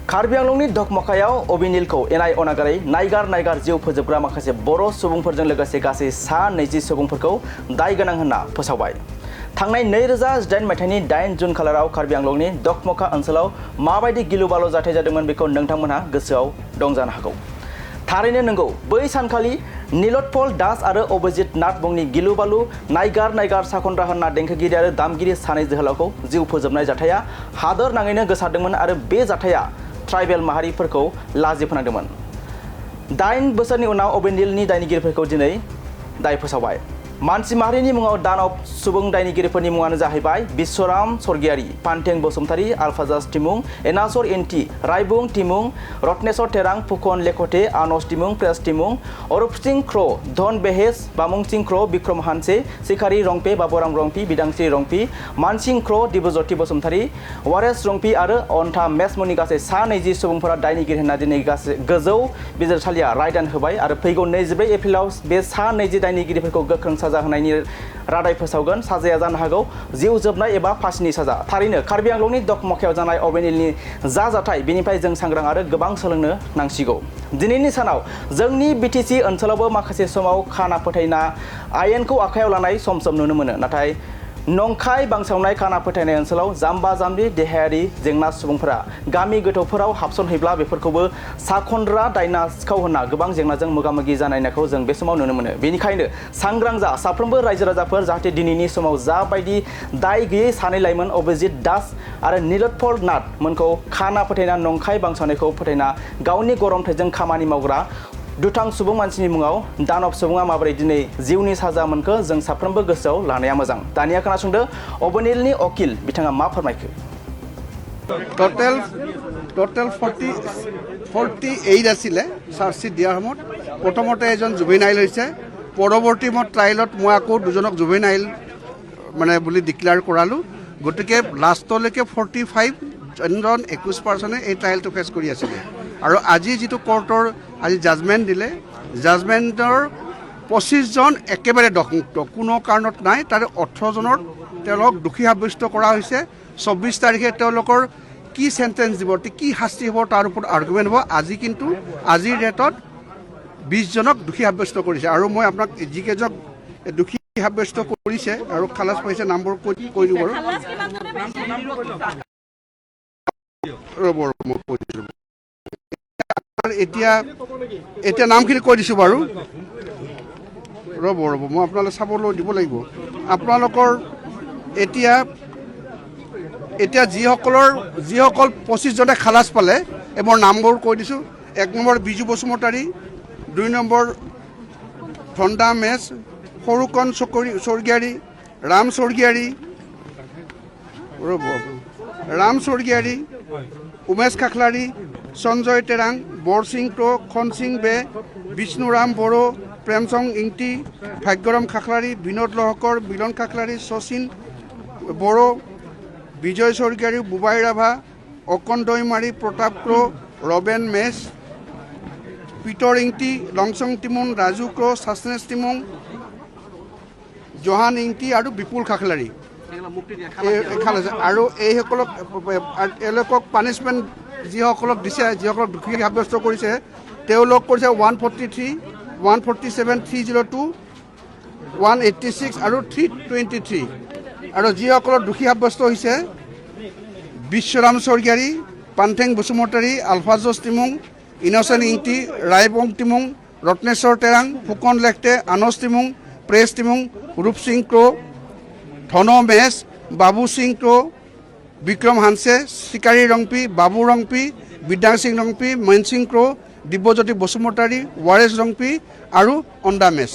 कार्बि आंलंनि धकमकायाव अबिनिलखौ एनाय अनागारै नायगार जिउ फोजोबग्रा माखासे बर' सुबुंफोरजों लोगोसे गासै सा 20 सुबुंफोरखौ दाय गोनां होनना फोसावबाय। थांनाय 2018 मायथाइनि 8 जुन खालाराव कार्बि आंलंनि धकमका ओनसोलाव माबायदि गिलु-बालु जाथाय जादोंमोन बेखौ नोंथांमोनहा गोसोआव दं जानो हागौ। थारैनो नंगौ, बै सानखालि नीलोत्पल दास आरो अभिजित नाथ मुंनि गिलु-बालु नायगार साखनद्रा होनना देंखोगिरि आरो दामगिरि सानै जोहोलावखौ जिउ फोजोबनाय जाथाया हादोर नाङैनो गोसारदोंमोन आरो बे जाथाया ट्राइबेल माहारिफोरखौ लाजि फोनांदोंमोन। 8 बोसोरनि उनाव अबिनिलनि दायनिगिरिफोरखौ दिनै दाय फोसावबाय। मानसि माहारिनि मुङाव दानब सुबुं दायनिगिरिफोरनि मुङानो जाहैबाय बिश्वराम स्वर्गियारी, पान्थें बसुमतारी, आल्फाजास टिमुं, एनासर एन्टी, रायबुं टिमुं, रत्नेश्वर तेरां, फुकन लेखटे, आनस टिमुं, प्रेस टिमुं, अरूप सिंह ख्र, धन बेहेस, बामुं सिंह ख्र, बिक्रम हानसे, सिखारी रंपे, बाबुराम रंपी, बिदांस्रि रंपी, मानसिं ख्र, दिब्यज्योति बसुमतारी, वारेस रंपी आरो अन्था मेस मुंनि गासै सा 20 सुबुंफोरा दायनिगिरि होनना दिनै गोजौ बिजिरसालिया रायदान होबाय आरो फैगौ 24 एप्रिलाव बे सा 20 दायनिगिरिफोरखौ गोख्रों साजा होनायनि रादाय फोसावगोन। साजाया जानो हागौ जिउ जोबनाय एबा फासिनि साजा। थारैनो कार्बि आंलंनि धकमकायाव जानाय अबिनिलनि जाथाय बेनिफ्राय जों सांग्रां आरो गोबां सोलोंनो नांसिगौ। दिनैनि सानाव जोंनि बिटिसि ओनसोलावबो माखासे समाव खाना फोथायना आयेनखौ आखायाव लानाय सम नुनो मोनो। नाथाय नंखाय बांसावनाय खाना फोथायनाय ओनसोलाव जाम्बा जाम्बि देहायारि जेंना सुबुंफोरा गामि गोथौफोराव हाबसनहैब्ला बेफोरखौबो साखनद्रा दायना सिखाव होनना गोबां जेंनाजों मोगा-मोगि जानायखौ जों बे समाव नुनो मोनो। बेनिखायनो सांग्रां जा साफ्रोमबो रायजो राजाफोर, जाहाथे दिनैनि समाव जाबायदि दाय गैयै सानै लाइमोन अभिजित दास आरो नीलोत्पल नाथ मोनखौ खाना फोथायना नंखाय बांसावनायखौ फोथायना गावनि गरमथाइजों खामानि मावग्रा दुथां सुबुं मानसिनि मुङाव दानब सुबुङा माबोरै दिनै जिउनि साजा मोनखो जों साफ्रोमबो गोसोआव लानाया मोजां। दानिया खोनासंदो अबिनिलनि अकिल बिथाङा मा फोरमायखो। টোটেল 48 আছিলে চাৰ্জশ্বিট দিয়াৰ সময়ত। প্ৰথমতে এজন জুভেনাইল হৈছে, পৰৱৰ্তী মই ট্ৰায়েলত মই আকৌ দুজনক জুভেনাইল বুলি ডিক্লেয়াৰ কৰালোঁ। গতিকে লাষ্টলৈকে 45 জন 21% এই ট্ৰায়েলটো ফেচ কৰি আছিলে। আৰু আজি যিটো কোৰ্টৰ আজি জাজমেণ্ট দিলে, জাজমেণ্টৰ 25 জন একেবাৰে দোষমুক্ত, কোনো কাৰণত নাই। তাৰে 18 জনৰ তেওঁলোকক দোষী সাব্যস্ত কৰা হৈছে। 24 তাৰিখে তেওঁলোকৰ কি চেণ্টেঞ্চ দিব, কি শাস্তি হ'ব তাৰ ওপৰত আৰ্গুমেণ্ট হ'ব। আজি কিন্তু আজিৰ ডেটত 20 জনক দোষী সাব্যস্ত কৰিছে। আৰু মই আপোনাক যিকেইজনক দোষী সাব্যস্ত কৰিছে আৰু খালাচ পাইছে নামবোৰ কৈ দিব বাৰু। এতিয়া নামখিনি কৈ দিছোঁ বাৰু। ৰ'ব মই আপোনালোকে চাবলৈ দিব লাগিব। আপোনালোকৰ এতিয়া যিসকল 25 জনে খালাচ পালে মোৰ নামবোৰ কৈ দিছোঁ। 1 নম্বৰ বিজু বসুমতাৰী, 2 নম্বৰ ধন্দা মেছ, সৰুকণ স্বৰ্গীয়াৰী, ৰাম স্বৰ্গীয়াৰী, উমেশ খাখলাৰী, সঞ্জয় তেৰাং, বৰসিং টো, খনসিং বে, বিষ্ণুৰাম বড়ো, প্ৰেমচং ইংটি, ভাগ্যৰাম খাখলাৰী, বিনোদ লহকৰ, মিলন খাখলাৰী, শচীন বড়ো, বিজয় স্বৰ্গীয়াৰী, বুবাই ৰাভা, অকণ দৈমাৰী, প্ৰতাপ ক্ৰ, ৰবেন মেছ, পিটৰ ইংটি, লংচং টিমুং, ৰাজু ক্ৰ, ছাচনেছ টিমুং, জহান ইংটি আৰু বিপুল খাখলাৰী আৰু এওঁলোকক পানিছমেণ্ট যিসকলক দিছে, যিসকলক দোষী সাব্যস্ত কৰিছে তেওঁলোক কৰিছে 143, 147, 302, 186 আৰু 323। আৰু যিসকলৰ দোষী সাব্যস্ত হৈছে বিশ্বৰাম স্বৰ্গীয়াৰী, পান্থেং বসুমতাৰী, আলফাজছ টিমুং, ইনচেণ্ট ইংটি, ৰায়বং টিমুং, ৰত্নেশ্বৰ তেৰাং, ফুকন লেখটে, আনস টিমুং, প্ৰেছ টিমুং, ৰূপ সিং ক্ৰ, ধন মেছ, বাবু সিং ক্ৰ, বিক্ৰম হানছে, চিকাৰী ৰংপি, বাবু ৰংপি, বিদ্যাং সিং ৰংপি, মইন সিং ক্ৰ, দিব্যজ্যোতি বসুমতাৰী, ৱাৰেছ ৰংপি আৰু অণ্ডা মেছ।